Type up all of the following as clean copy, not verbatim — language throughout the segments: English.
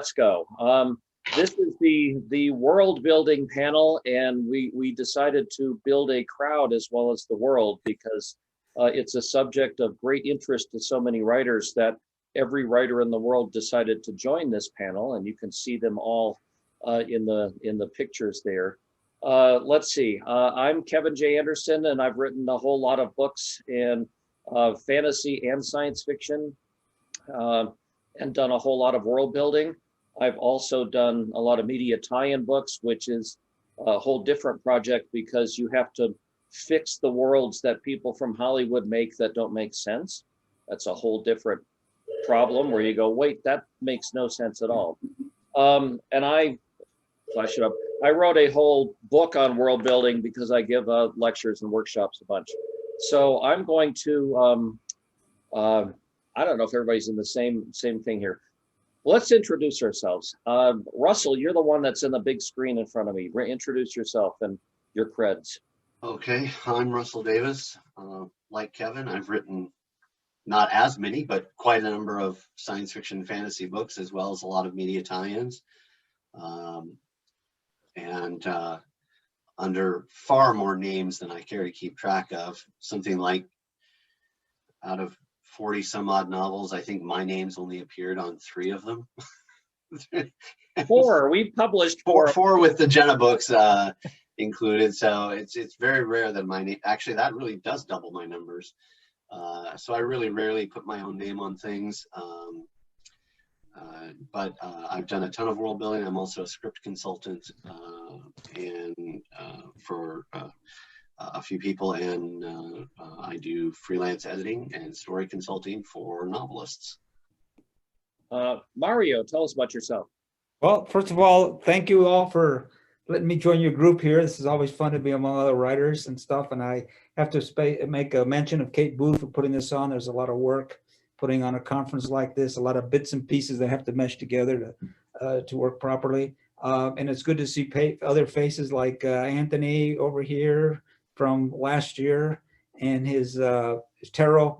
let's go. This is the world building panel, and we decided to build a crowd as well as the world because it's a subject of great interest to so many writers that every writer in the world decided to join this panel, and you can see them all in the pictures there. Let's see. I'm Kevin J. Anderson, and I've written a whole lot of books in fantasy and science fiction, and done a whole lot of world building. I've also done a lot of media tie-in books, which is a whole different project because you have to fix the worlds that people from Hollywood make that don't make sense. That's a whole different problem where you go, wait, that makes no sense at all. And I flash it up. I wrote a whole book on world building because I give lectures and workshops a bunch. So I'm going to, I don't know if everybody's in the same thing here. Let's introduce ourselves. Russell, you're the one that's in the big screen in front of me. Introduce yourself and your creds. Okay, I'm Russell Davis. Like Kevin, I've written not as many, but quite a number of science fiction fantasy books, as well as a lot of media tie-ins. And under far more names than I care to keep track of, something like out of 40 some odd novels, I think my name's only appeared on 3 of them. 4, we've published 4. 4 with the Jenna books included, so it's very rare that my name, actually that really does double my numbers. So I really rarely put my own name on things, but I've done a ton of world building. I'm also a script consultant and for a few people, and I do freelance editing and story consulting for novelists. Mario, tell us about yourself. Well, first of all, thank you all for letting me join your group here. This is always fun to be among other writers and stuff. And I have to make a mention of Kate Booth for putting this on. There's a lot of work putting on a conference like this, a lot of bits and pieces that have to mesh together to work properly. And it's good to see other faces like Anthony over here from last year and his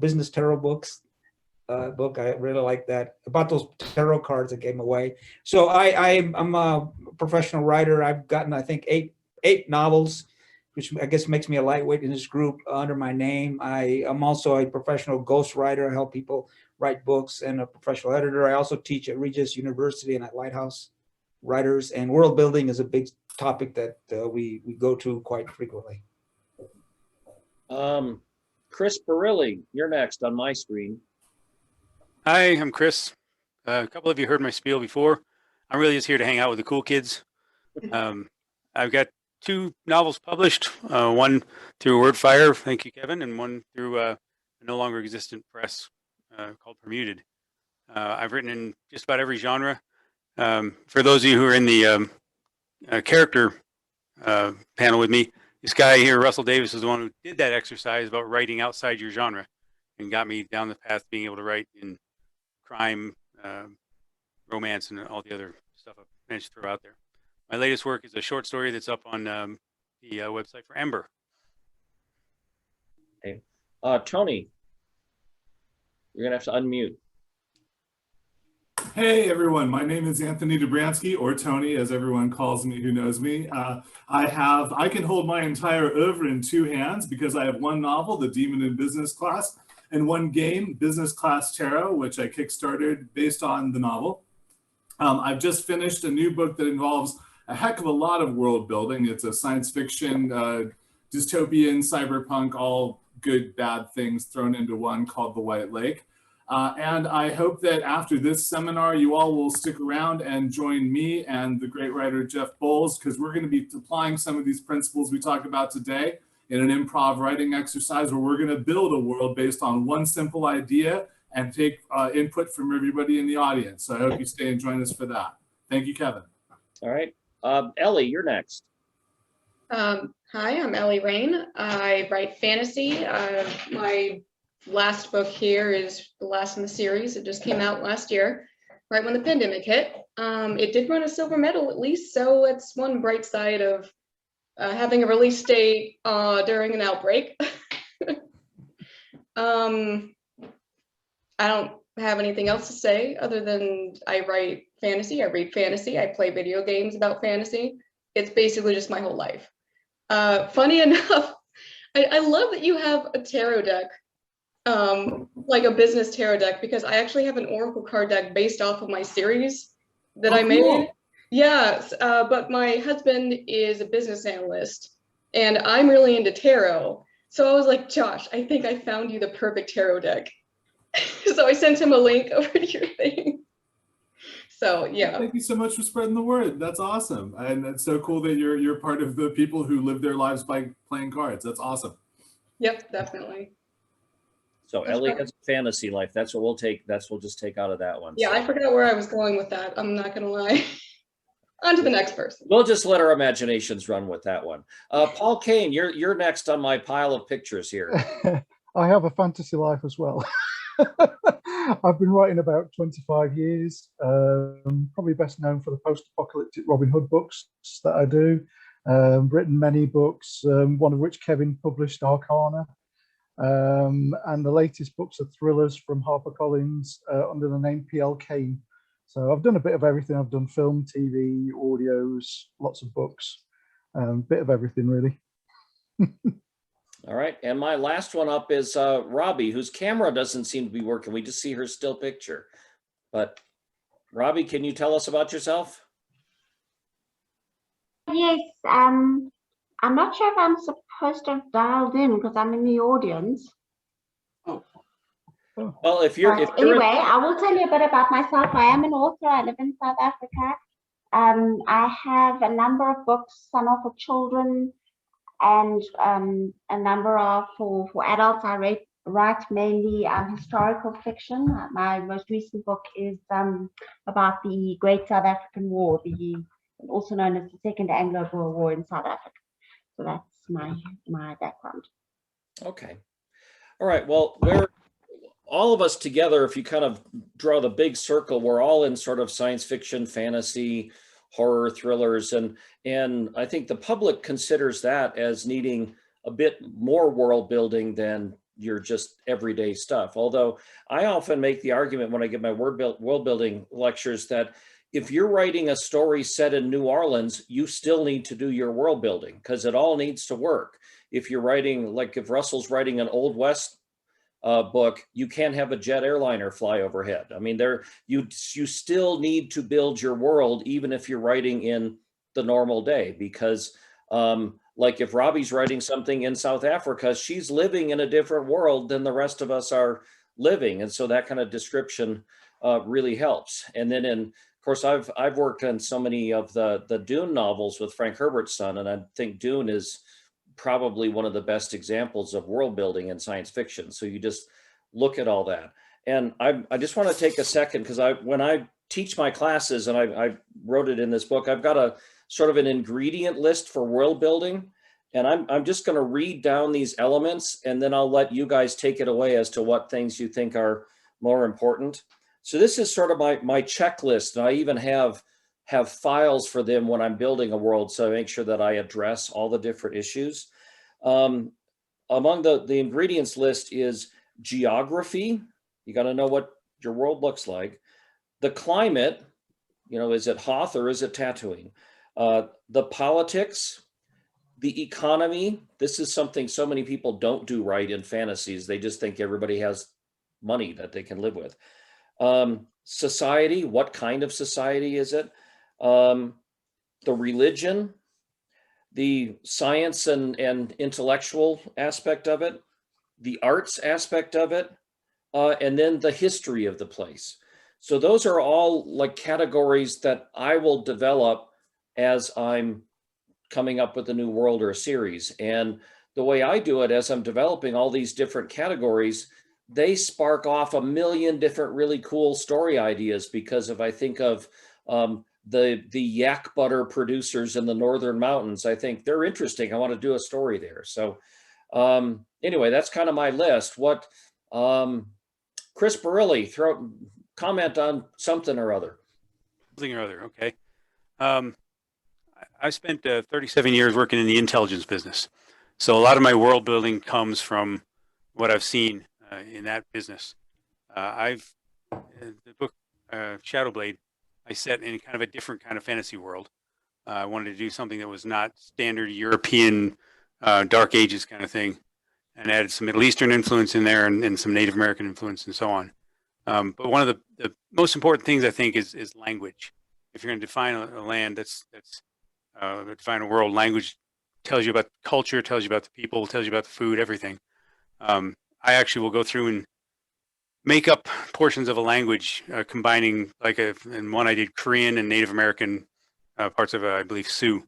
business tarot book. I really like that, about those tarot cards that gave him away. So I'm a professional writer. I've gotten, I think, eight novels, which I guess makes me a lightweight in this group under my name. I'm also a professional ghostwriter. I help people write books, and a professional editor. I also teach at Regis University and at Lighthouse Writers, and world building is a big topic that we go to quite frequently. Chris Barili, you're next on my screen. Hi, I'm Chris. A couple of you heard my spiel before. I'm really just here to hang out with the cool kids. I've got 2 novels published, one through WordFire, thank you, Kevin, and one through a no longer existent press called Permuted. I've written in just about every genre. For those of you who are in the character panel with me, this guy here, Russell Davis, is the one who did that exercise about writing outside your genre and got me down the path of being able to write in crime, romance, and all the other stuff I've managed to throw out there. My latest work is a short story that's up on the website for Ember. Okay. Tony, you're gonna have to unmute. Hey everyone, my name is Anthony Dobransky, or Tony as everyone calls me who knows me. I can hold my entire oeuvre in 2 hands because I have 1 novel, The Demon in Business Class, and 1 game, Business Class Tarot, which I kickstarted based on the novel. I've just finished a new book that involves a heck of a lot of world building. It's a science fiction, dystopian, cyberpunk, all good, bad things thrown into one, called The White Lake. And I hope that after this seminar, you all will stick around and join me and the great writer Jeff Bowles, because we're going to be applying some of these principles we talked about today in an improv writing exercise where we're going to build a world based on 1 simple idea and take input from everybody in the audience. So I hope you stay and join us for that. Thank you, Kevin. All right. Ellie, you're next. Hi, I'm Ellie Raine. I write fantasy. My last book here is the last in the series. It just came out last year, right when the pandemic hit. It did run a silver medal at least, so it's one bright side of having a release date during an outbreak. I don't have anything else to say other than I write fantasy. I read fantasy. I play video games about fantasy. It's basically just my whole life. Funny enough, I love that you have a tarot deck, like a business tarot deck, because I actually have an Oracle card deck based off of my series that I made. Cool. Yes, but my husband is a business analyst and I'm really into tarot. So I was like, Josh, I think I found you the perfect tarot deck. So I sent him a link over to your thing. So yeah. Thank you so much for spreading the word. That's awesome. And it's so cool that you're part of the people who live their lives by playing cards. That's awesome. Yep, definitely. So That's Ellie right. has a fantasy life. That's what we'll take. We'll just take out of that one. Yeah, So I forgot where I was going with that. I'm not gonna lie. On to the next person. we'll just let our imaginations run with that one. Paul Kane, you're next on my pile of pictures here. I have a fantasy life as well. I've been writing about 25 years, probably best known for the post-apocalyptic Robin Hood books that I do. Written many books, one of which Kevin published, Arcana. And the latest books are thrillers from HarperCollins under the name P.L. Kane. So I've done a bit of everything. I've done film, TV, audios, lots of books, bit of everything really. All right. And my last one up is Robbie, whose camera doesn't seem to be working. We just see her still picture. But Robbie, can you tell us about yourself? Yes, I'm not sure if I'm supposed to have dialed in because I'm in the audience. Well, if you're, But anyway, I will tell you a bit about myself. I am an author. I live in South Africa. I have a number of books. Some are for children, and a number are for adults. I write mainly historical fiction. My most recent book is about the Great South African War, also known as the Second Anglo-Boer War in South Africa. So that's my background. Okay. All right. Well, we're all of us together. If you kind of draw the big circle, we're all in sort of science fiction, fantasy, horror, thrillers, and I think the public considers that as needing a bit more world building than your just everyday stuff. Although I often make the argument when I give my world building lectures that if you're writing a story set in New Orleans, you still need to do your world building because it all needs to work. If you're writing, like if Russell's writing an Old West book, you can't have a jet airliner fly overhead. I mean, you still need to build your world, even if you're writing in the normal day, because like if Robbie's writing something in South Africa, she's living in a different world than the rest of us are living. And so that kind of description really helps. And then of course, I've worked on so many of the Dune novels with Frank Herbert's son, and I think Dune is probably one of the best examples of world building in science fiction. So you just look at all that. And I just want to take a second because when I teach my classes, and I wrote it in this book, I've got a sort of an ingredient list for world building. And I'm just going to read down these elements, and then I'll let you guys take it away as to what things you think are more important. So this is sort of my checklist. And I even have files for them when I'm building a world, so I make sure that I address all the different issues. Among the ingredients list is geography. You got to know what your world looks like. The climate, is it Hoth or is it Tatooine? The politics, the economy. This is something so many people don't do right in fantasies. They just think everybody has money that they can live with. Society, what kind of society is it? The religion, the science and intellectual aspect of it, the arts aspect of it, and then the history of the place. So those are all like categories that I will develop as I'm coming up with a new world or a series. And the way I do it, as I'm developing all these different categories, they spark off a million different really cool story ideas, because if I think of the yak butter producers in the Northern Mountains, I think they're interesting. I want to do a story there. So anyway, that's kind of my list. What Chris Barili, comment on something or other. Something or other, okay. I spent 37 years working in the intelligence business. So a lot of my world building comes from what I've seen in that business. The book Shadowblade I set in kind of a different kind of fantasy world. I wanted to do something that was not standard European Dark Ages kind of thing, and added some Middle Eastern influence in there and some Native American influence and so on. But one of the most important things I think is language. If you're going to define a land, define a world, language tells you about culture, tells you about the people, tells you about the food, everything. I actually will go through and make up portions of a language, combining in one I did Korean and Native American parts of, I believe, Sioux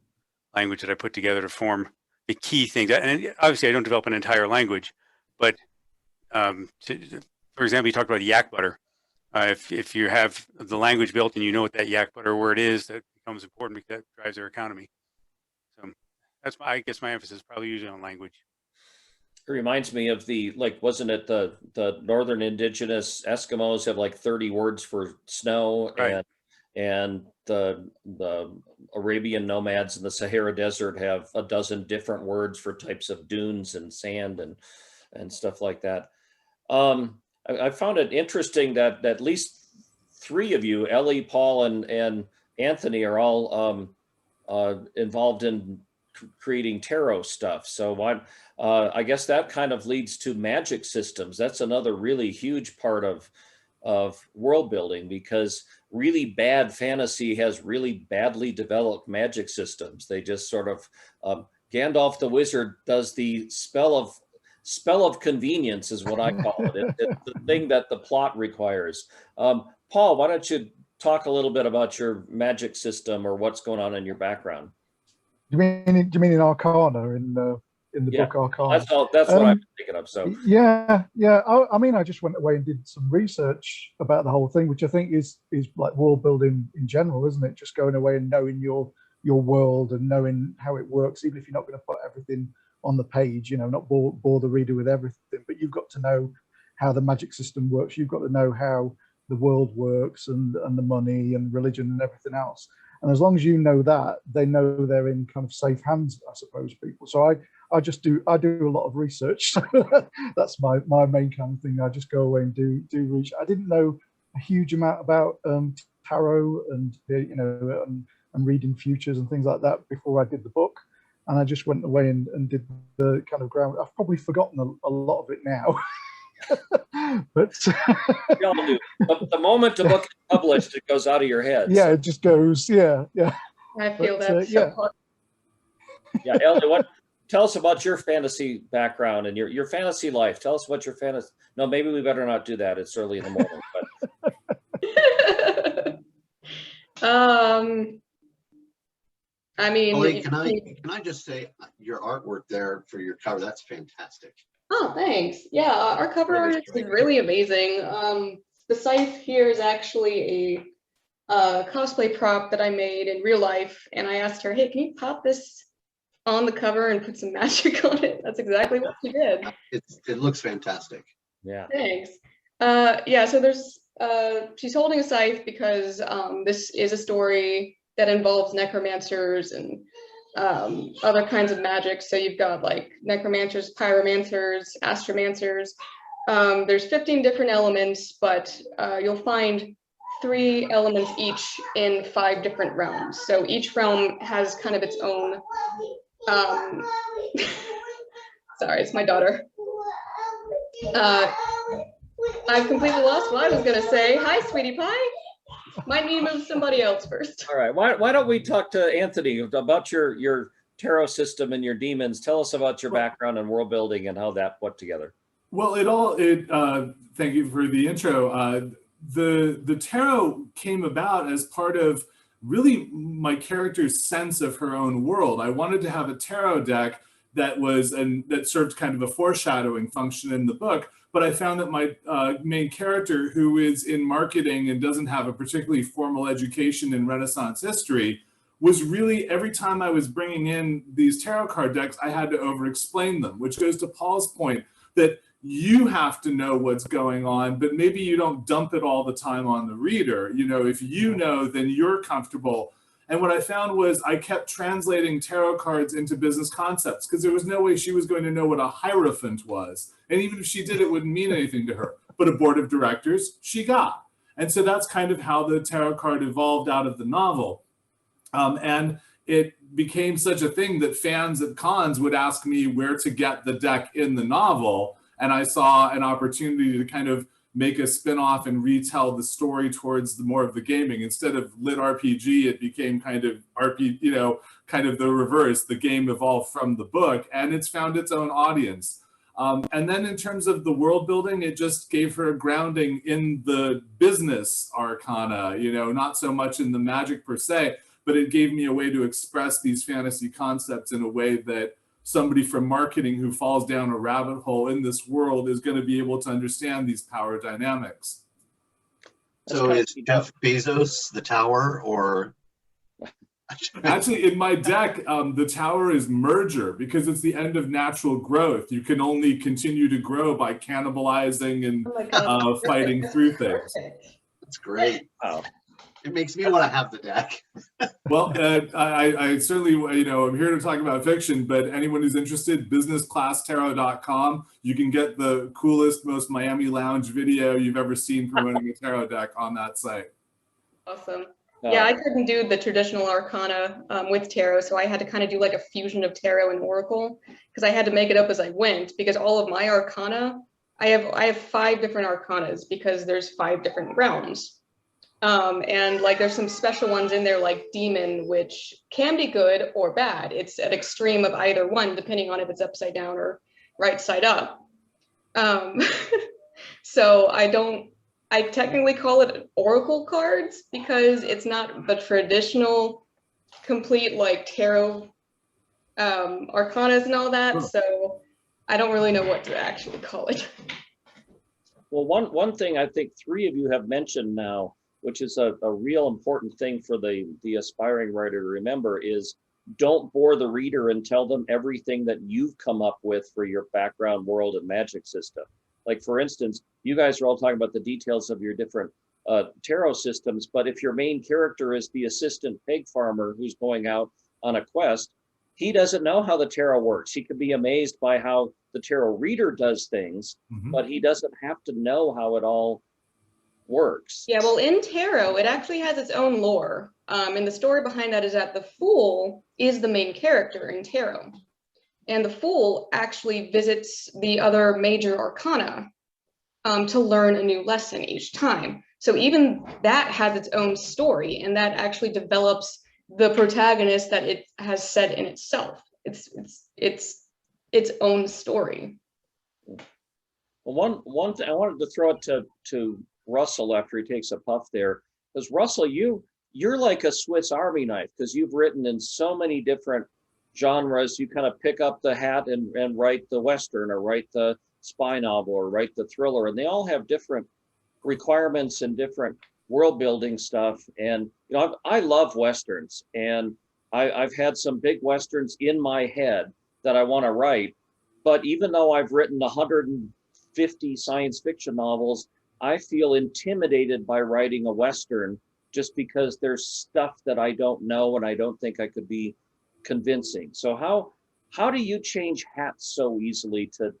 language that I put together to form the key things. And obviously I don't develop an entire language, but for example, you talked about yak butter. If you have the language built and you know what that yak butter word is, that becomes important because that drives their economy. So I guess my emphasis is probably usually on language. It reminds me of wasn't it the northern indigenous Eskimos have like 30 words for snow, right, and the Arabian nomads in the Sahara Desert have a dozen different words for types of dunes and sand and stuff like that. I found it interesting that at least three of you, Ellie, Paul, and Anthony, are all involved in creating tarot stuff. So I guess that kind of leads to magic systems. That's another really huge part of world building, because really bad fantasy has really badly developed magic systems. They just sort of Gandalf the Wizard does the spell of convenience is what I call it. It's the thing that the plot requires. Paul, why don't you talk a little bit about your magic system or what's going on in your background? Do you mean in Arcana, in the book Arcana? That's what I'm thinking of. So yeah. I mean, I just went away and did some research about the whole thing, which I think is like world building in general, isn't it? Just going away and knowing your world and knowing how it works, even if you're not going to put everything on the page, not bore the reader with everything, but you've got to know how the magic system works. You've got to know how the world works and the money and religion and everything else. And as long as you know that, they know they're in kind of safe hands, I suppose, people. So I do a lot of research. That's my main kind of thing. I just go away and do research. I didn't know a huge amount about tarot and and reading futures and things like that before I did the book. And I just went away and did the kind of ground. I've probably forgotten a lot of it now. But we all do. The moment the book is published, it goes out of your head. Yeah, it just goes. Yeah. I feel But, that hard. Yeah, Ellie, tell us about your fantasy background and your fantasy life. Tell us what your fantasy. No, maybe we better not do that. It's early in the morning. But I mean, Ellie, can I just say your artwork there for your cover? That's fantastic. Oh, thanks. Yeah, our cover art is really amazing. The scythe here is actually a cosplay prop that I made in real life, and I asked her, hey, can you pop this on the cover and put some magic on it? That's exactly what she did. It looks fantastic. Yeah. Thanks. Yeah, so there's she's holding a scythe because this is a story that involves necromancers and other kinds of magic. So you've got like necromancers, pyromancers, astromancers. There's 15 different elements, but you'll find 3 elements each in 5 different realms. So each realm has kind of its own sorry, it's my daughter. I've completely lost what I was gonna say. Hi, sweetie pie. Might need to move somebody else first. All right. Why don't we talk to Anthony about your tarot system and your demons? Tell us about your background and world building and how that put together. Well, thank you for the intro. The tarot came about as part of really my character's sense of her own world. I wanted to have a tarot deck that served kind of a foreshadowing function in the book. But I found that my main character, who is in marketing and doesn't have a particularly formal education in Renaissance history, was really, every time I was bringing in these tarot card decks, I had to over-explain them, which goes to Paul's point that you have to know what's going on, but maybe you don't dump it all the time on the reader. If you know, then you're comfortable. And what I found was I kept translating tarot cards into business concepts because there was no way she was going to know what a hierophant was. And even if she did, it wouldn't mean anything to her. But a board of directors, she got. And so that's kind of how the tarot card evolved out of the novel. And it became such a thing that fans at cons would ask me where to get the deck in the novel. And I saw an opportunity to kind of make a spin-off and retell the story towards the more of the gaming. Instead of lit RPG, it became kind of kind of the reverse. The game evolved from the book, and it's found its own audience. And then in terms of the world building, it just gave her a grounding in the business arcana, not so much in the magic per se, but it gave me a way to express these fantasy concepts in a way that somebody from marketing who falls down a rabbit hole in this world is going to be able to understand these power dynamics. So is Jeff Bezos the tower, or? Actually, in my deck, the tower is merger, because it's the end of natural growth. You can only continue to grow by cannibalizing and fighting through things. That's great. Wow. It makes me want to have the deck. Well, I certainly, I'm here to talk about fiction, but anyone who's interested, businessclasstarot.com. You can get the coolest, most Miami Lounge video you've ever seen promoting a tarot deck on that site. Awesome. Yeah, I couldn't do the traditional arcana with tarot, so I had to kind of do like a fusion of tarot and oracle, because I had to make it up as I went, because all of my arcana, I have 5 different arcanas, because there's 5 different realms. And like there's some special ones in there like demon, which can be good or bad. It's an extreme of either one, depending on if it's upside down or right side up. So I technically call it oracle cards, because it's not the traditional complete like tarot arcanas and all that. So I don't really know what to actually call it. Well, one thing I think 3 of you have mentioned now, which is a real important thing for the aspiring writer to remember, is don't bore the reader and tell them everything that you've come up with for your background world and magic system. Like, for instance, you guys are all talking about the details of your different tarot systems, but if your main character is the assistant pig farmer who's going out on a quest, he doesn't know how the tarot works. He could be amazed by how the tarot reader does things, but he doesn't have to know how it all works. Yeah, well, in tarot, it actually has its own lore. And the story behind that is that the Fool is the main character in tarot. And the Fool actually visits the other major arcana to learn a new lesson each time. So even that has its own story, and that actually develops the protagonist that it has set in itself. It's its own story. Well, one thing I wanted to throw it to Russell after he takes a puff there, because Russell, you're like a Swiss Army knife, because you've written in so many different genres. You kind of pick up the hat and write the Western, or write the spy novel, or write the thriller, and they all have different requirements and different world building stuff. And I love Westerns, and I've had some big Westerns in my head that I want to write, but even though I've written 150 science fiction novels, I feel intimidated by writing a Western, just because there's stuff that I don't know and I don't think I could be convincing. So how do you change hats so easily to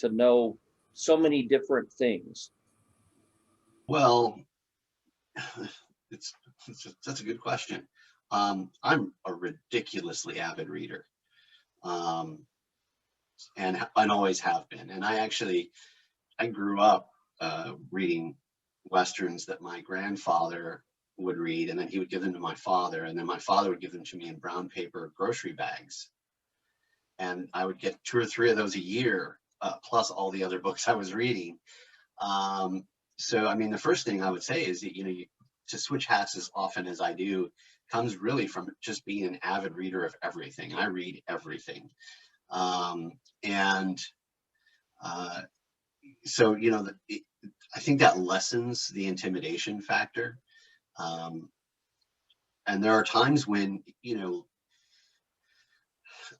know so many different things? Well, that's a good question. I'm a ridiculously avid reader, and always have been. And I grew up reading Westerns that my grandfather would read, and then he would give them to my father, and then my father would give them to me in brown paper grocery bags. And I would get 2 or 3 of those a year, plus all the other books I was reading. So, I mean, the first thing I would say is that, to switch hats as often as I do comes really from just being an avid reader of everything. I read everything. So, I think that lessens the intimidation factor. And there are times when,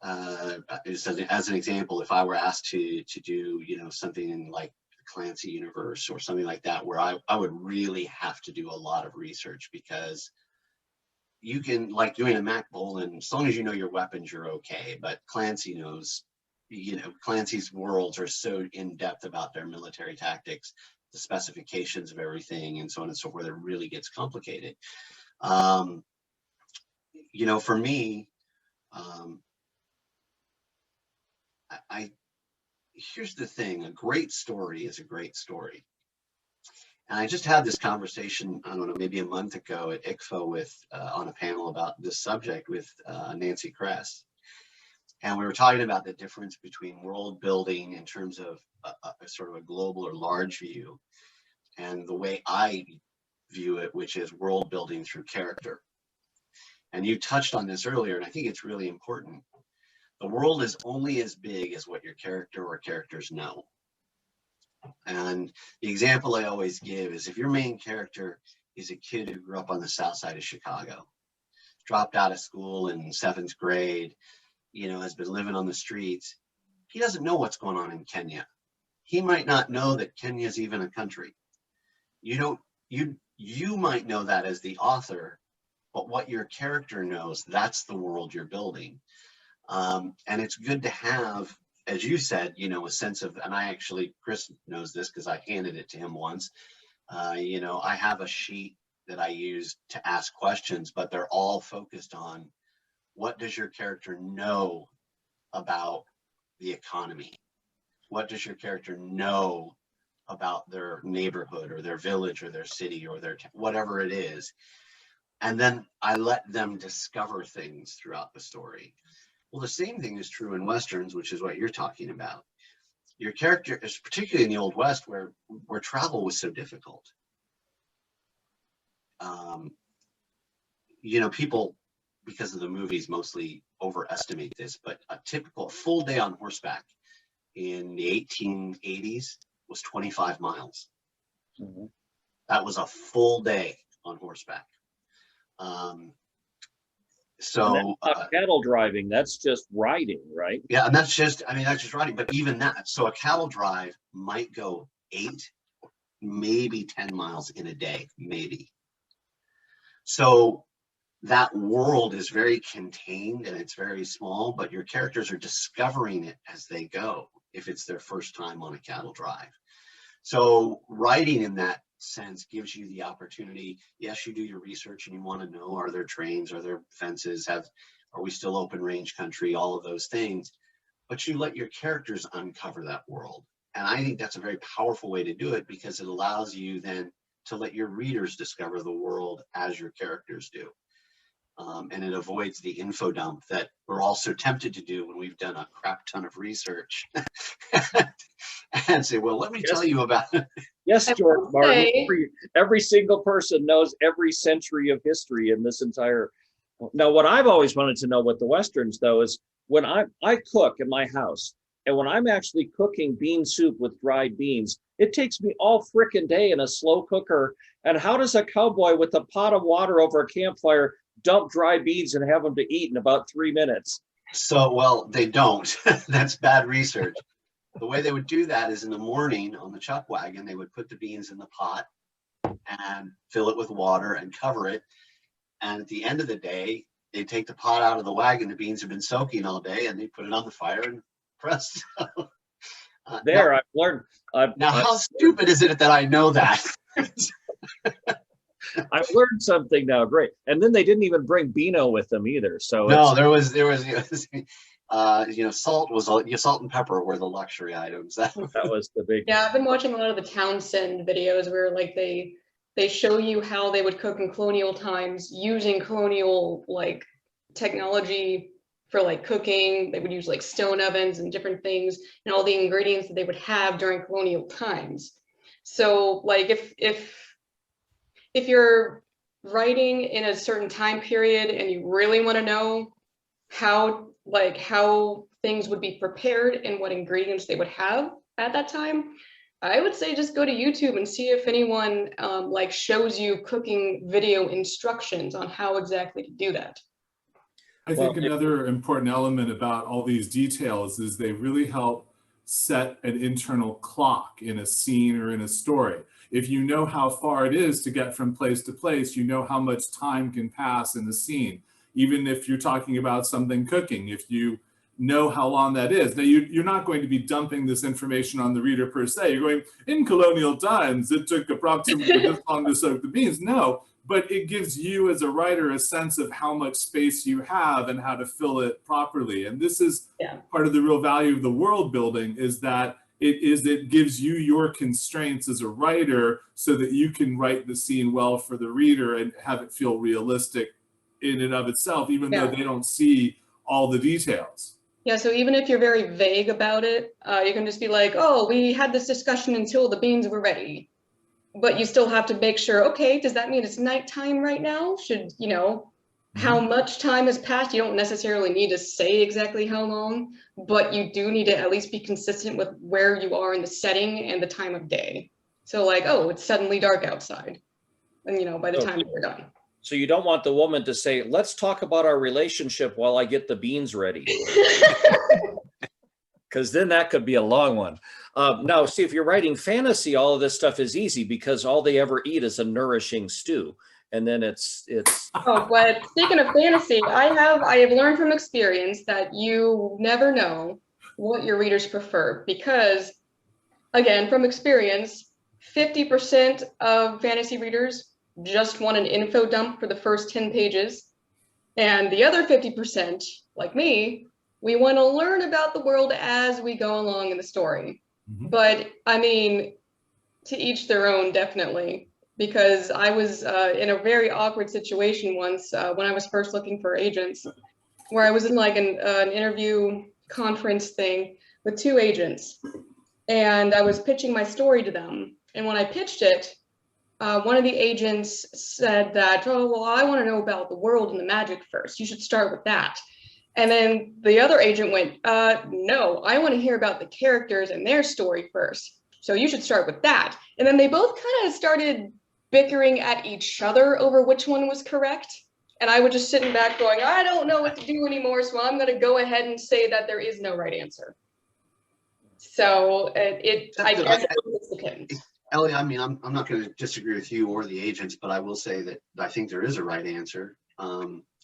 as an example, if I were asked to do, something in like the Clancy universe or something like that, where I would really have to do a lot of research, because you can, like doing a Mac Bolan, as long as you know your weapons, you're okay. But Clancy knows, Clancy's worlds are so in depth about their military tactics the specifications of everything and so on and so forth. It really gets complicated. You know, for me, here's the thing, a great story is a great story. And I just had this conversation, I don't know, maybe a month ago at ICFO with, on a panel about this subject with Nancy Kress. And we were talking about the difference between world building in terms of a sort of a global or large view, and the way I view it, which is world building through character. And you touched on this earlier, and I think it's really important. The world is only as big as what your character or characters know. And the example I always give is if your main character is a kid who grew up on the south side of Chicago, dropped out of school in 7th grade, you know, has been living on the streets, he doesn't know what's going on in Kenya. He might not know that Kenya is even a country. You might know that as the author, but what your character knows, that's the world you're building. And it's good to have, as you said, you know, a sense of, and I actually, Chris knows this because I handed it to him once. You know, I have a sheet that I use to ask questions, but they're all focused on what does your character know about the economy? What does your character know about their neighborhood or their village or their city or their whatever it is? And then I let them discover things throughout the story. Well, the same thing is true in Westerns, which is what you're talking about. Your character is particularly in the Old West where travel was so difficult. You know, people, because of the movies, mostly overestimate this, but a typical full day on horseback in the 1880s was 25 miles. Mm-hmm. That was a full day on horseback. So cattle driving, that's just riding, right? Yeah, and that's just, I mean, that's just riding, but even that, so a cattle drive might go 8, maybe 10 miles in a day, maybe. So that world is very contained and it's very small, but your characters are discovering it as they go if it's their first time on a cattle drive. So writing in that sense gives you the opportunity. Yes, you do your research and you want to know, are there trains, are there fences, are we still open range country, all of those things, but you let your characters uncover that world. And I think that's a very powerful way to do it because it allows you then to let your readers discover the world as your characters do. And it avoids the info dump that we're all so tempted to do when we've done a crap ton of research and say, well, let me tell you about it. Yes, George Martin, every single person knows every century of history in this entire. Now, what I've always wanted to know with the Westerns, though, is when I cook in my house, and when I'm actually cooking bean soup with dried beans, it takes me all frickin' day in a slow cooker. And how does a cowboy with a pot of water over a campfire dump dry beans and have them to eat in about 3 minutes? So, well, they don't. That's bad research. The way they would do that is in the morning on the chuck wagon, they would put the beans in the pot and fill it with water and cover it. And at the end of the day, they take the pot out of the wagon. The beans have been soaking all day and they put it on the fire and press. I've learned. Now, how stupid is it that I know that? I've learned something now. Great. And then they didn't even bring Beano with them either. So no, there was salt and pepper were the luxury items. That was the big. Yeah, I've been watching a lot of the Townsend videos where like they show you how they would cook in colonial times using colonial like technology for like cooking. They would use like stone ovens and different things and all the ingredients that they would have during colonial times. So like if you're writing in a certain time period and you really want to know how things would be prepared and what ingredients they would have at that time, I would say just go to YouTube and see if anyone shows you cooking video instructions on how exactly to do that. I think another important element about all these details is they really help set an internal clock in a scene or in a story. If you know how far it is to get from place to place, you know how much time can pass in the scene. Even if you're talking about something cooking, if you know how long that is. Now, you're not going to be dumping this information on the reader per se. You're going, in colonial times, it took approximately this long to soak the beans. No, but it gives you as a writer a sense of how much space you have and how to fill it properly. And this is part of the real value of the world building, is that it gives you your constraints as a writer so that you can write the scene well for the reader and have it feel realistic in and of itself, even though they don't see all the details. Yeah, so even if you're very vague about it, you can just be like, oh, we had this discussion until the beans were ready. But you still have to make sure, okay, does that mean it's nighttime right now? Should, you know, how much time has passed? You don't necessarily need to say exactly how long, but you do need to at least be consistent with where you are in the setting and the time of day. So like, oh, it's suddenly dark outside. And, you know, by the time we're done. So you don't want the woman to say, let's talk about our relationship while I get the beans ready. Because then that could be a long one. Now, see, if you're writing fantasy, all of this stuff is easy because all they ever eat is a nourishing stew. And then it's. Oh, but speaking of fantasy, I have learned from experience that you never know what your readers prefer, because, again, from experience, 50% of fantasy readers just want an info dump for the first 10 pages. And the other 50%, like me, we want to learn about the world as we go along in the story. But I mean, to each their own, definitely, because I was in a very awkward situation once when I was first looking for agents, where I was in like an interview conference thing with 2 agents, and I was pitching my story to them. And when I pitched it, one of the agents said that, oh, well, I want to know about the world and the magic first. You should start with that. And then the other agent went, no, I want to hear about the characters and their story first. So you should start with that. And then they both kind of started bickering at each other over which one was correct. And I was just sitting back going, I don't know what to do anymore, so I'm going to go ahead and say that there is no right answer. So I guess it depends. Ellie, I mean, I'm not going to disagree with you or the agents, but I will say that I think there is a right answer.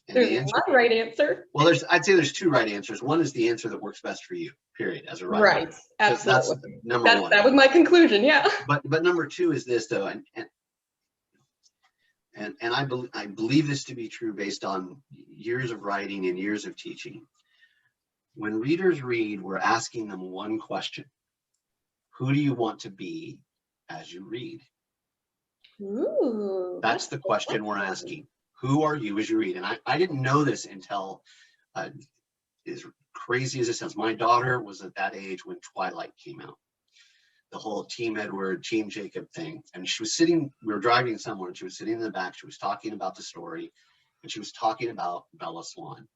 There's one right answer. Well, I'd say there's 2 right answers. One is the answer that works best for you, period, as a writer. Right, absolutely. That's number one. That was my conclusion, yeah. But number 2 is this, though, and I believe this to be true based on years of writing and years of teaching. When readers read, we're asking them one question: who do you want to be as you read? Ooh, that's the question we're asking. Who are you as you read? And I didn't know this until, as crazy as it sounds, my daughter was at that age when Twilight came out. The whole Team Edward, Team Jacob thing. And she was sitting, we were driving somewhere, and she was sitting in the back. She was talking about the story, and she was talking about Bella Swan.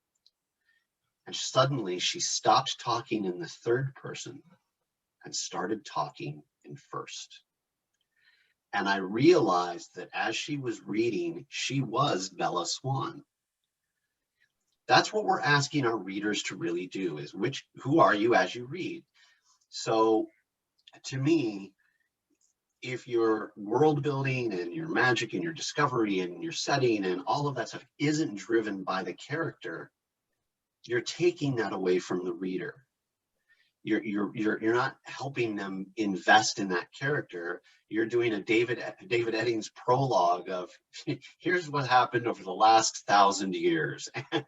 And suddenly she stopped talking in the third person and started talking in first. And I realized that as she was reading, she was Bella Swan. That's what we're asking our readers to really do, is who are you as you read? So to me, if your world building and your magic and your discovery and your setting and all of that stuff isn't driven by the character, you're taking that away from the reader. You're not helping them invest in that character. You're doing a David Eddings prologue of here's what happened over the last 1,000 years, and,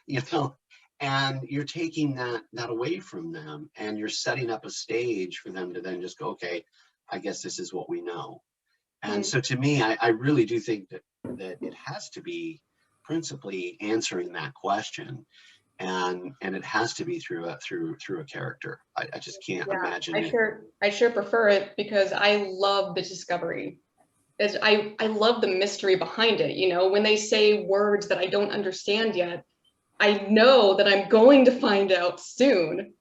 you know, and you're taking that away from them, and you're setting up a stage for them to then just go, okay, I guess this is what we know. And so to me, I really do think that it has to be principally answering that question. And it has to be through a character. I just can't imagine it. I sure prefer it, because I love the discovery. I love the mystery behind it. You know, when they say words that I don't understand yet, I know that I'm going to find out soon.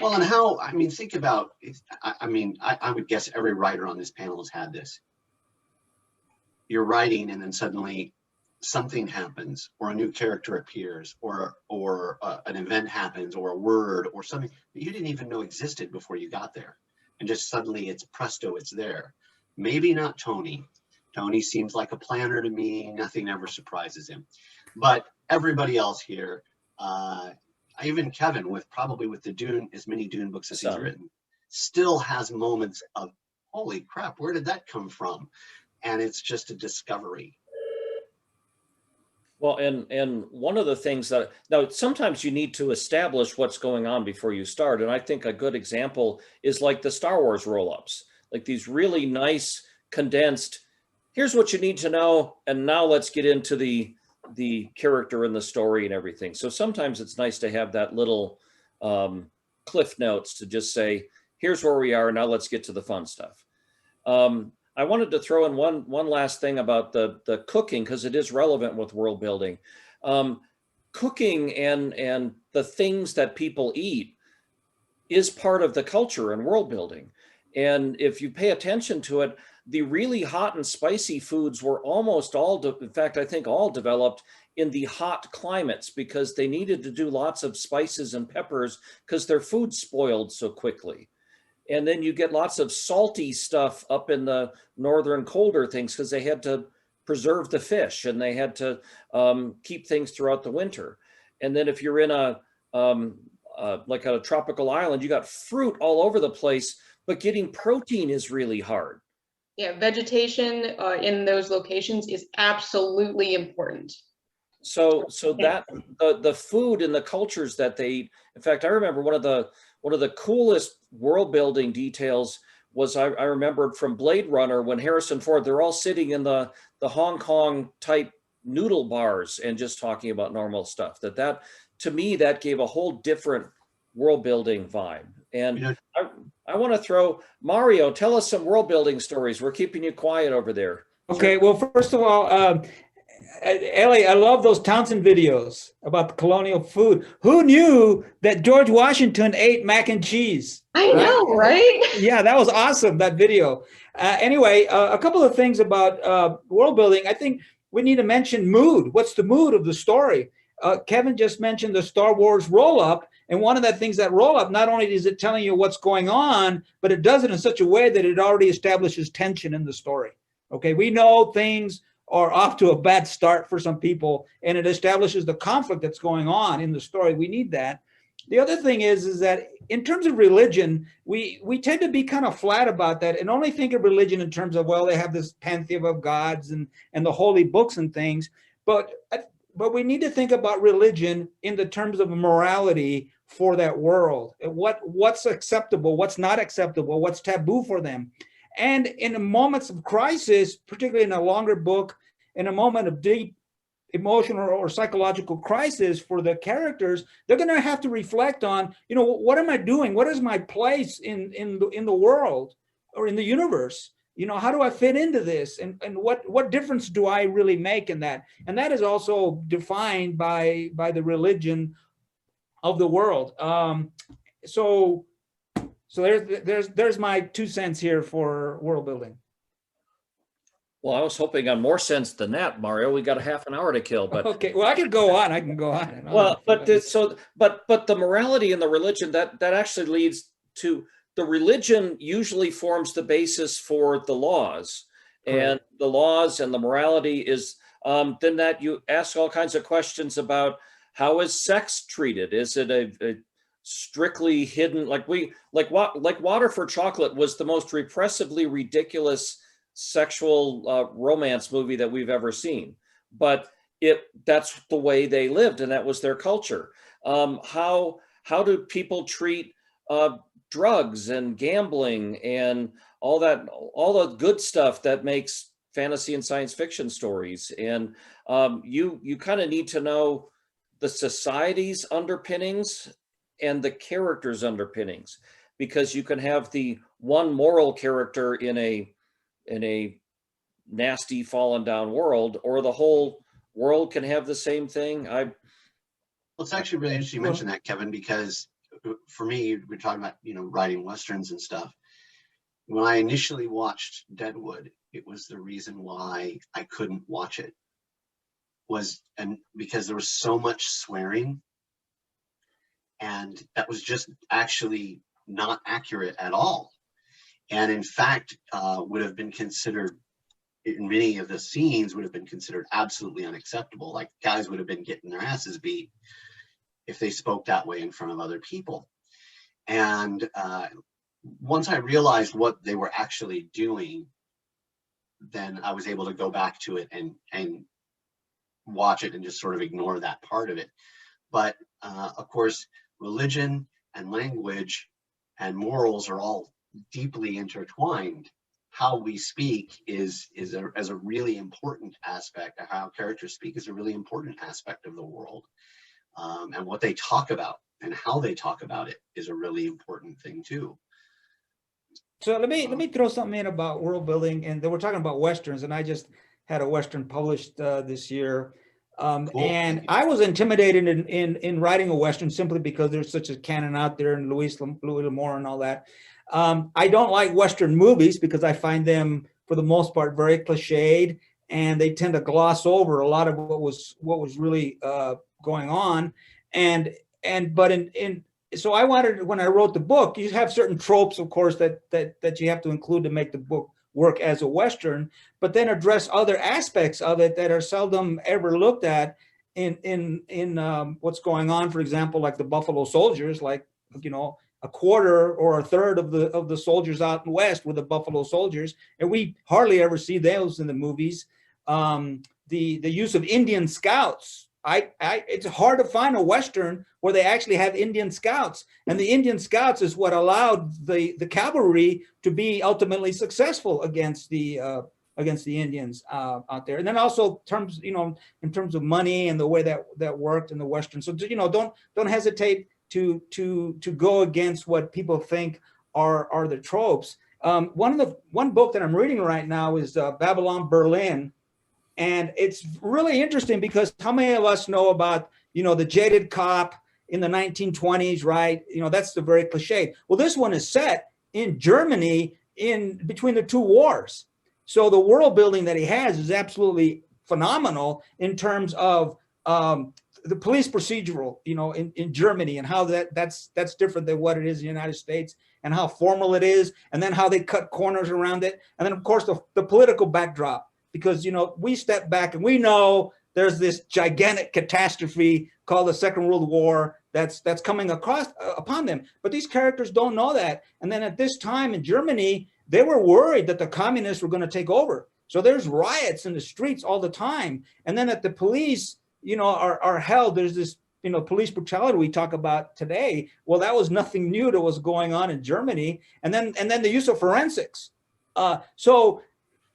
Well, and how, I mean, think about it. I would guess every writer on this panel has had this. You're writing, and then suddenly something happens, or a new character appears, or an event happens, or a word, or something that you didn't even know existed before you got there, and just suddenly it's presto, it's there. Maybe not Tony. Tony seems like a planner to me. Nothing ever surprises him. But everybody else here, I even Kevin, with the Dune, as many Dune books as he's Some. written, still has moments of, holy crap, where did that come from? And it's just a discovery. Well, and one of the things that, now sometimes you need to establish what's going on before you start. And I think a good example is like the Star Wars roll-ups, like these really nice condensed, here's what you need to know. And now let's get into the character and the story and everything. So sometimes it's nice to have that little cliff notes to just say, here's where we are. Now let's get to the fun stuff. I wanted to throw in one last thing about the cooking, because it is relevant with world building. Cooking and the things that people eat is part of the culture and world building. And if you pay attention to it, the really hot and spicy foods were almost all, in fact, I think all developed in the hot climates, because they needed to do lots of spices and peppers because their food spoiled so quickly. And then you get lots of salty stuff up in the northern colder things because they had to preserve the fish and they had to keep things throughout the winter. And then if you're in like a tropical island, you got fruit all over the place, but getting protein is really hard. Yeah, vegetation in those locations is absolutely important. So that the food and the cultures that they eat. In fact, I remember one of the coolest world building details was I remembered from Blade Runner when Harrison Ford, they're all sitting in the Hong Kong type noodle bars and just talking about normal stuff. That to me, that gave a whole different world building vibe. And You know, I want to throw, Mario, tell us some world building stories. We're keeping you quiet over there. Okay, well, first of all, Ellie, I love those Townsend videos about the colonial food. Who knew that George Washington ate mac and cheese? I know, right? Yeah, that was awesome, that video. Anyway, a couple of things about world building. I think we need to mention mood. What's the mood of the story? Kevin just mentioned the Star Wars roll-up. And one of the things that roll-up, not only is it telling you what's going on, but it does it in such a way that it already establishes tension in the story. Okay, we know things are off to a bad start for some people, and it establishes the conflict that's going on in the story. We need that. The other thing is that in terms of religion, we tend to be kind of flat about that and only think of religion in terms of, well, they have this pantheon of gods and the holy books and things. But we need to think about religion in the terms of morality for that world. What's acceptable, what's not acceptable, what's taboo for them. And in moments of crisis, particularly in a longer book, in a moment of deep emotional or psychological crisis for the characters, they're going to have to reflect on, what am I doing? What is my place in the world or in the universe? How do I fit into this? And what difference do I really make in that? And that is also defined by the religion of the world. So there's my 2 cents here for world building. Well, I was hoping on more sense than that, Mario. We got a half an hour to kill, but okay. Well, I can go on. Well, but the morality and the religion that actually leads to the religion usually forms the basis for the laws, and the laws and the morality is then that you ask all kinds of questions about how is sex treated? Is it a strictly hidden, like Water for Chocolate was the most repressively ridiculous sexual romance movie that we've ever seen, but that's the way they lived and that was their culture. How do people treat drugs and gambling and all the good stuff that makes fantasy and science fiction stories? And you kind of need to know the society's underpinnings and the character's underpinnings, because you can have the one moral character in a nasty fallen down world, or the whole world can have the same thing. Well, it's actually really interesting you mention that, Kevin, because for me, we're talking about, writing Westerns and stuff. When I initially watched Deadwood, it was the reason why I couldn't watch it, because there was so much swearing, and that was just actually not accurate at all. And in fact, would have been considered, in many of the scenes, would have been considered absolutely unacceptable. Like guys would have been getting their asses beat if they spoke that way in front of other people. And once I realized what they were actually doing, then I was able to go back to it and watch it and just sort of ignore that part of it. But of course, religion and language and morals are all deeply intertwined. How we speak is a really important aspect. How characters speak is a really important aspect of the world. And what they talk about and how they talk about it is a really important thing too. So let me throw something in about world building, and then we're talking about Westerns, and I just had a Western published this year. Cool. And I was intimidated in writing a Western simply because there's such a canon out there, and Louis L'Amour and all that. I don't like Western movies because I find them, for the most part, very cliched, and they tend to gloss over a lot of what was really going on. So I wanted, when I wrote the book, you have certain tropes, of course, that you have to include to make the book work as a Western, but then address other aspects of it that are seldom ever looked at in what's going on. For example, like the Buffalo Soldiers, like, you know, a quarter or a third of the soldiers out in West were the Buffalo Soldiers, and we hardly ever see those in the movies. The use of Indian scouts. It's hard to find a Western where they actually have Indian scouts, and the Indian scouts is what allowed the cavalry to be ultimately successful against the Indians out there. And then also in terms of money and the way that worked in the Western. So, you know, don't hesitate to go against what people think are the tropes. One book that I'm reading right now is Babylon Berlin. And it's really interesting because how many of us know about, you know, the jaded cop in the 1920s, right? You know, that's the very cliche. Well, this one is set in Germany in between the two wars. So the world building that he has is absolutely phenomenal in terms of the police procedural, you know, in Germany, and how that's different than what it is in the United States, and how formal it is, and then how they cut corners around it. And then, of course, the political backdrop. Because, you know, we step back and we know there's this gigantic catastrophe called the Second World War that's coming upon them. But these characters don't know that. And then at this time in Germany, they were worried that the communists were going to take over. So there's riots in the streets all the time. And then that the police, you know, are held. There's this, you know, police brutality we talk about today. Well, that was nothing new to what's going on in Germany. And then the use of forensics. So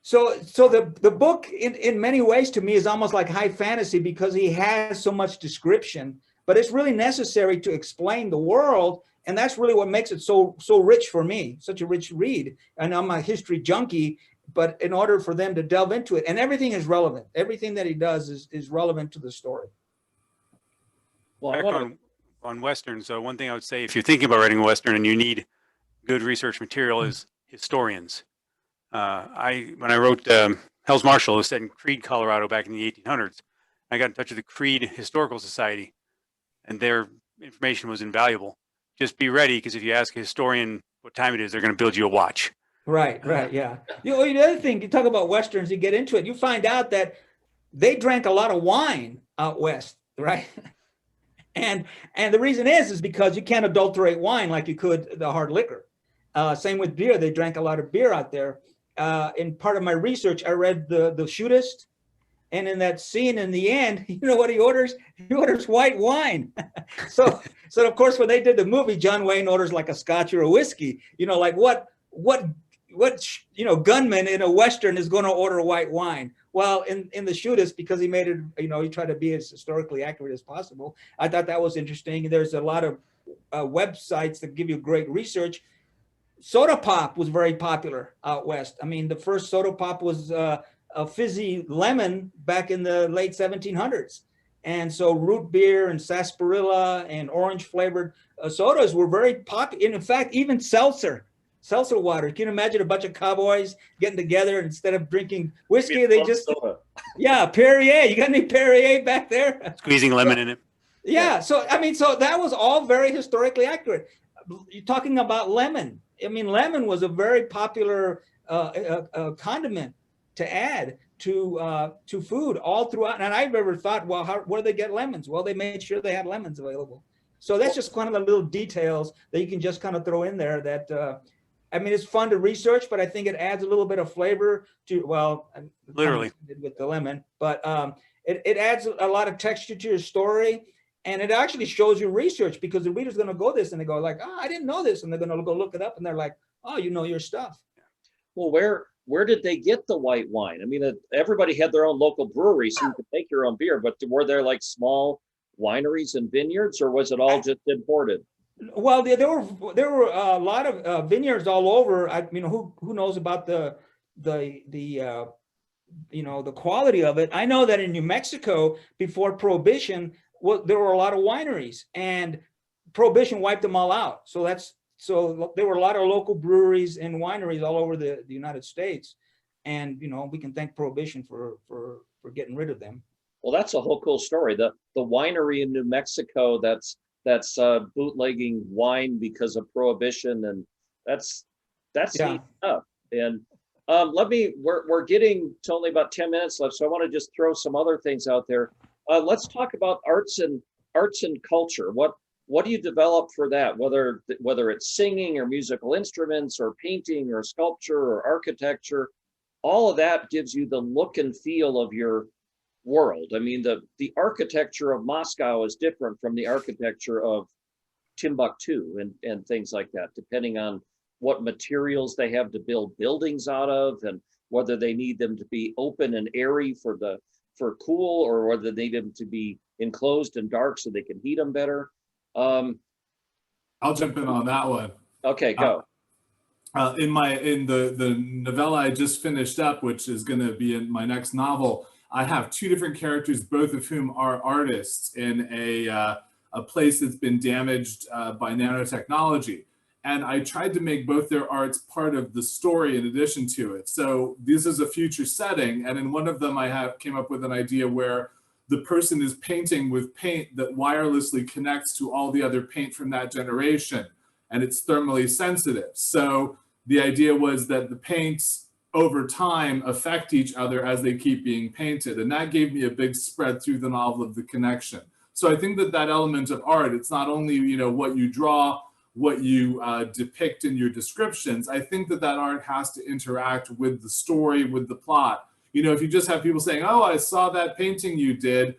the book in many ways to me is almost like high fantasy because he has so much description, but it's really necessary to explain the world. And that's really what makes it so rich for me, such a rich read. And I'm a history junkie, but in order for them to delve into it, and everything is relevant. Everything that he does is relevant to the story. Well, on Westerns, so one thing I would say, if you're thinking about writing a Western and you need good research material, is historians. When I wrote Hell's Marshal, it was set in Creede, Colorado back in the 1800s. I got in touch with the Creede Historical Society, and their information was invaluable. Just be ready, because if you ask a historian what time it is, they're going to build you a watch. Right, yeah. The other thing, you talk about Westerns, you get into it, you find out that they drank a lot of wine out West, right? And the reason is because you can't adulterate wine like you could the hard liquor. Same with beer. They drank a lot of beer out there. In part of my research, I read the Shootist, and in that scene in the end, you know what he orders? He orders white wine. So of course, when they did the movie, John Wayne orders like a scotch or a whiskey. You know, like what you know, gunman in a Western is going to order white wine? Well, in the Shootist, because he made it, you know, he tried to be as historically accurate as possible. I thought that was interesting. There's a lot of websites that give you great research. Soda pop was very popular out West. I mean, the first soda pop was a fizzy lemon back in the late 1700s. And so root beer and sarsaparilla and orange flavored sodas were very popular. And in fact, even seltzer water. Can you imagine a bunch of cowboys getting together, and instead of drinking whiskey, they just, yeah, Perrier. You got any Perrier back there? Squeezing lemon in it. Yeah. So, I mean, so that was all very historically accurate. You're talking about lemon. I mean, lemon was a very popular condiment to add. to food all throughout. And I've ever thought, well, where do they get lemons? Well, they made sure they had lemons available. So that's just kind of the little details that you can just kind of throw in there that, I mean, it's fun to research, but I think it adds a little bit of flavor to, well, Literally. with the lemon, but it adds a lot of texture to your story. And it actually shows you research, because the reader's going to go this and they go like, oh, I didn't know this. And they're going to go look it up and they're like, oh, you know your stuff. Well, where did they get the white wine? I mean, everybody had their own local brewery, so you could make your own beer, but were there like small wineries and vineyards, or was it all just imported? Well, there were a lot of vineyards all over. I mean, who knows about the you know, the quality of it. I know that in New Mexico before Prohibition, there were a lot of wineries, and Prohibition wiped them all out. So there were a lot of local breweries and wineries all over the United States, and you know, we can thank Prohibition for getting rid of them. Well, that's a whole cool story. The winery in New Mexico that's bootlegging wine because of Prohibition, and that's Yeah. neat stuff. And we're getting to only about 10 minutes left, so I want to just throw some other things out there. Let's talk about arts and culture. What do you develop for that? Whether it's singing or musical instruments or painting or sculpture or architecture, all of that gives you the look and feel of your world. I mean, the architecture of Moscow is different from the architecture of Timbuktu and things like that, depending on what materials they have to build buildings out of, and whether they need them to be open and airy for cool, or whether they need them to be enclosed and dark so they can heat them better. I'll jump in on that one. Okay, go. In the novella I just finished up, which is going to be in my next novel, I have two different characters, both of whom are artists in a place that's been damaged by nanotechnology. And I tried to make both their arts part of the story in addition to it. So this is a future setting. And in one of them, I came up with an idea where the person is painting with paint that wirelessly connects to all the other paint from that generation. And it's thermally sensitive. So the idea was that the paints over time affect each other as they keep being painted. And that gave me a big spread through the novel of the connection. So I think that element of art, it's not only, you know, what you draw, what you depict in your descriptions. I think that art has to interact with the story, with the plot. You know, if you just have people saying, oh, I saw that painting you did,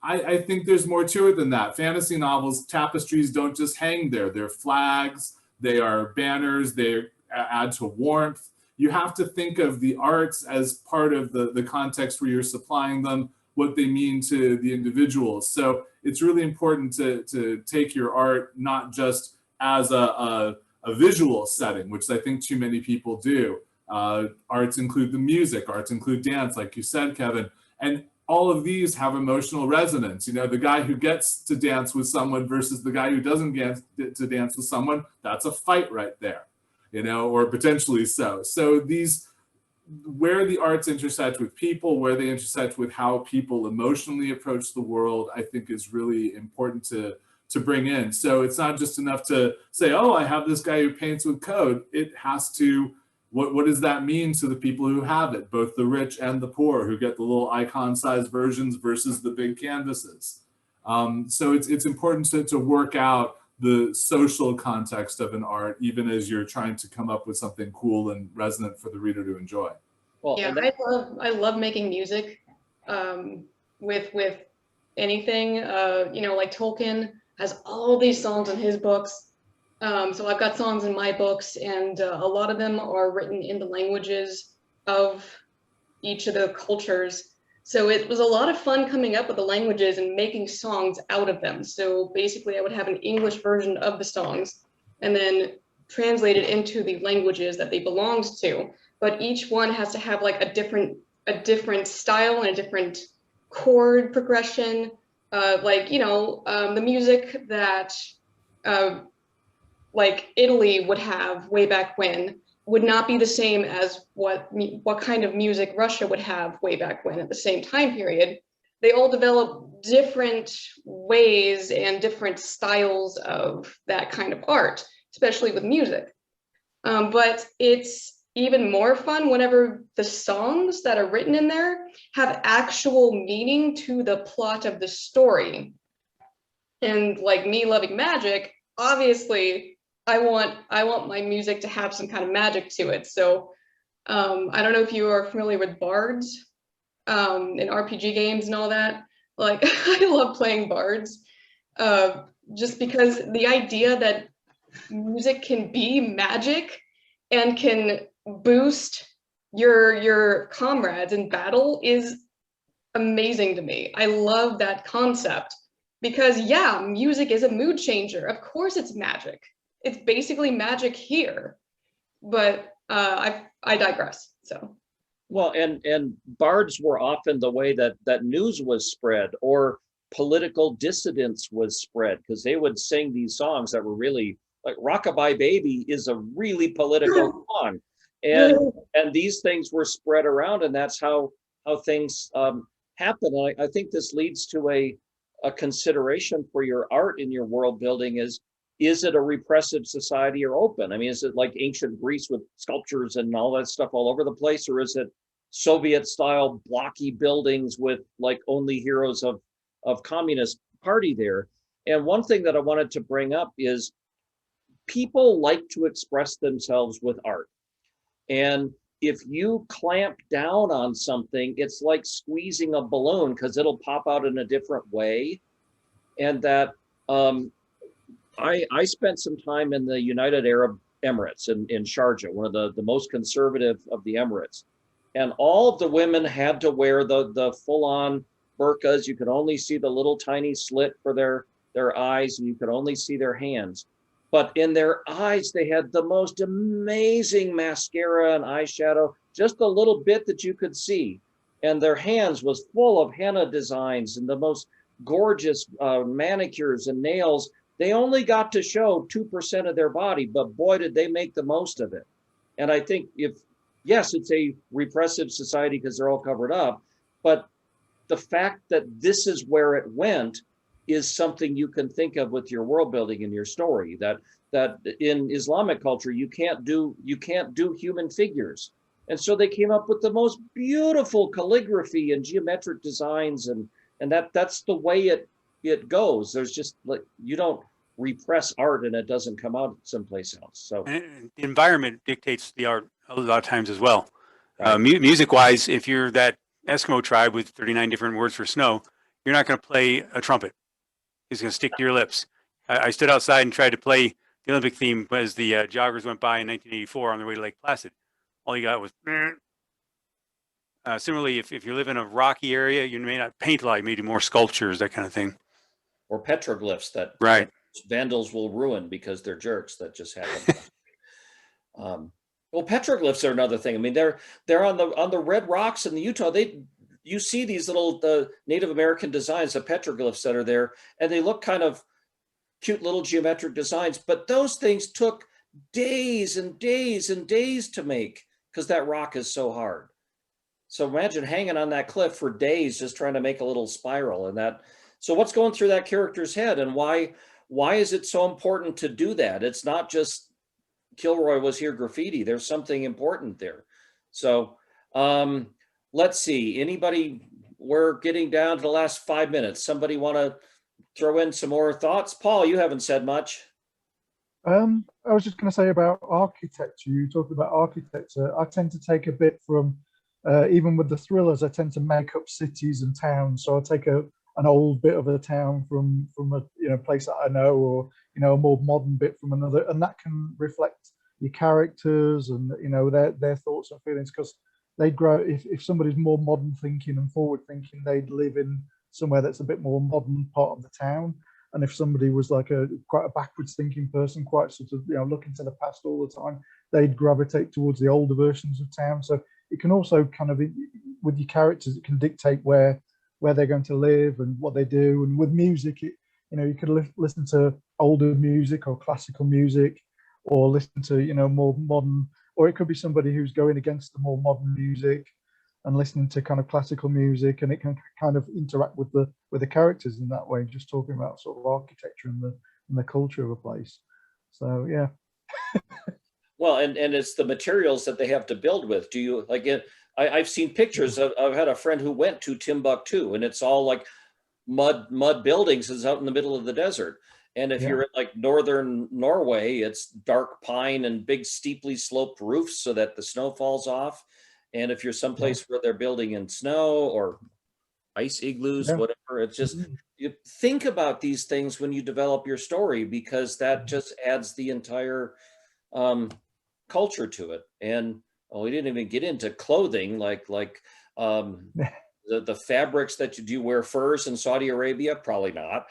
I think there's more to it than that. Fantasy novels, tapestries don't just hang there. They're flags, they are banners, they add to warmth. You have to think of the arts as part of the context where you're supplying them, what they mean to the individuals. So it's really important to take your art not just as a visual setting, which I think too many people do. Arts include the music, arts include dance, like you said, Kevin, and all of these have emotional resonance. You know, the guy who gets to dance with someone versus the guy who doesn't get to dance with someone, that's a fight right there, you know, or potentially so. So these, where the arts intersect with people, where they intersect with how people emotionally approach the world, I think is really important to bring in. So it's not just enough to say, oh, I have this guy who paints with code. It has to, what does that mean to the people who have it, both the rich and the poor, who get the little icon-sized versions versus the big canvases? So it's important to work out the social context of an art, even as you're trying to come up with something cool and resonant for the reader to enjoy. Well, Yeah, I love making music with anything. You know, like Tolkien has all these songs in his books. So I've got songs in my books, and a lot of them are written in the languages of each of the cultures. So it was a lot of fun coming up with the languages and making songs out of them. So basically I would have an English version of the songs and then translate it into the languages that they belonged to. But each one has to have like a different style and a different chord progression. Like, you know, the music that like Italy would have way back when would not be the same as what kind of music Russia would have way back when at the same time period. They all develop different ways and different styles of that kind of art, especially with music. But it's even more fun whenever the songs that are written in there have actual meaning to the plot of the story. And like me loving magic, obviously I want my music to have some kind of magic to it. So I don't know if you are familiar with bards in RPG games and all that. Like I love playing bards just because the idea that music can be magic and can boost your comrades in battle is amazing to me. I love that concept because yeah, music is a mood changer. Of course it's magic. It's basically magic here, but I digress. So. Well, and bards were often the way that news was spread or political dissidence was spread, because they would sing these songs that were really like Rockabye Baby is a really political song. And these things were spread around, and that's how things happen. And I think this leads to a consideration for your art in your world building is it a repressive society or open? I mean, is it like ancient Greece with sculptures and all that stuff all over the place, or is it Soviet style blocky buildings with like only heroes of Communist Party there? And one thing that I wanted to bring up is people like to express themselves with art. And if you clamp down on something, it's like squeezing a balloon because it'll pop out in a different way. And that I spent some time in the United Arab Emirates in Sharjah, one of the most conservative of the Emirates. And all of the women had to wear the full-on burqas. You could only see the little tiny slit for their eyes, and you could only see their hands. But in their eyes, they had the most amazing mascara and eyeshadow, just a little bit that you could see. And their hands was full of henna designs and the most gorgeous manicures and nails. They only got to show 2% of their body, but boy, did they make the most of it. And I think yes, it's a repressive society because they're all covered up, but the fact that this is where it went is something you can think of with your world building and your story, that in Islamic culture, you can't do human figures. And so they came up with the most beautiful calligraphy and geometric designs. And that's the way it goes. There's just like, you don't repress art and it doesn't come out someplace else. So and the environment dictates the art a lot of times as well. Right. Music wise, if you're that Eskimo tribe with 39 different words for snow, you're not going to play a trumpet. It's going to stick to your lips. I stood outside and tried to play the Olympic theme as the joggers went by in 1984 on their way to Lake Placid. All you got was. Similarly, if you live in a rocky area, you may not paint a lot. You may do more sculptures, that kind of thing. Or petroglyphs that right. Vandals will ruin because they're jerks. That just happened. Well, petroglyphs are another thing. I mean, they're on the red rocks in the Utah. You see these little Native American designs, the petroglyphs that are there, and they look kind of cute little geometric designs, but those things took days and days and days to make because that rock is so hard. So imagine hanging on that cliff for days just trying to make a little spiral and that. So what's going through that character's head, and why is it so important to do that? It's not just Kilroy was here graffiti. There's something important there. So let's see, anybody, we're getting down to the last 5 minutes. Somebody want to throw in some more thoughts? Paul, you haven't said much. I was just going to say about architecture. You talked about architecture. I tend to take a bit from, even with the thrillers, I tend to make up cities and towns. So I take an old bit of a town from a place that I know, or a more modern bit from another, and that can reflect your characters and their thoughts and feelings, because they grow. If somebody's more modern thinking and forward thinking, they'd live in somewhere that's a bit more modern part of the town. And if somebody was like quite a backwards thinking person, quite sort of looking to the past all the time, they'd gravitate towards the older versions of town. So it can also kind of, with your characters, it can dictate where they're going to live and what they do. And with music, you could listen to older music or classical music, or listen to more modern, or it could be somebody who's going against the more modern music and listening to kind of classical music, and it can kind of interact with the characters in that way, just talking about sort of architecture and the culture of a place. So yeah. Well, and it's the materials that they have to build with. Do you like it? I've seen pictures of, I've had a friend who went to Timbuktu, and it's all like mud buildings. It's out in the middle of the desert. And if Yeah. you're in like northern Norway, it's dark pine and big steeply sloped roofs so that the snow falls off. And if you're someplace where they're building in snow or ice igloos, Yeah. whatever, it's just, you think about these things when you develop your story, because that just adds the entire culture to it. And we didn't even get into clothing, like the fabrics that you do. Wear furs in Saudi Arabia? Probably not.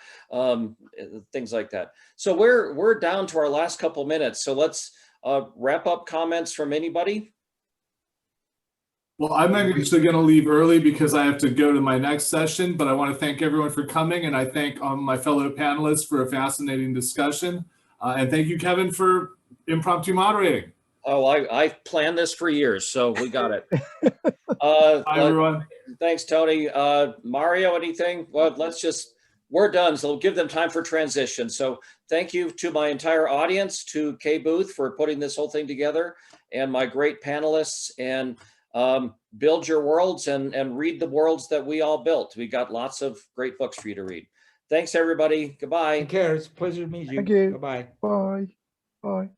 Things like that. So we're down to our last couple minutes. So let's wrap up comments from anybody. Well, I'm actually going to leave early because I have to go to my next session, but I want to thank everyone for coming, and I thank my fellow panelists for a fascinating discussion. And thank you, Kevin, for impromptu moderating. Oh, I planned this for years, so we got it. Bye, everyone. Thanks, Tony. Mario, anything? Well, we're done, so we'll give them time for transition. So thank you to my entire audience, to Kay Booth for putting this whole thing together, and my great panelists, and build your worlds and read the worlds that we all built. We got lots of great books for you to read. Thanks, everybody. Goodbye. Take care. It's a pleasure to meet you. Thank you. Bye-bye. Bye. Bye.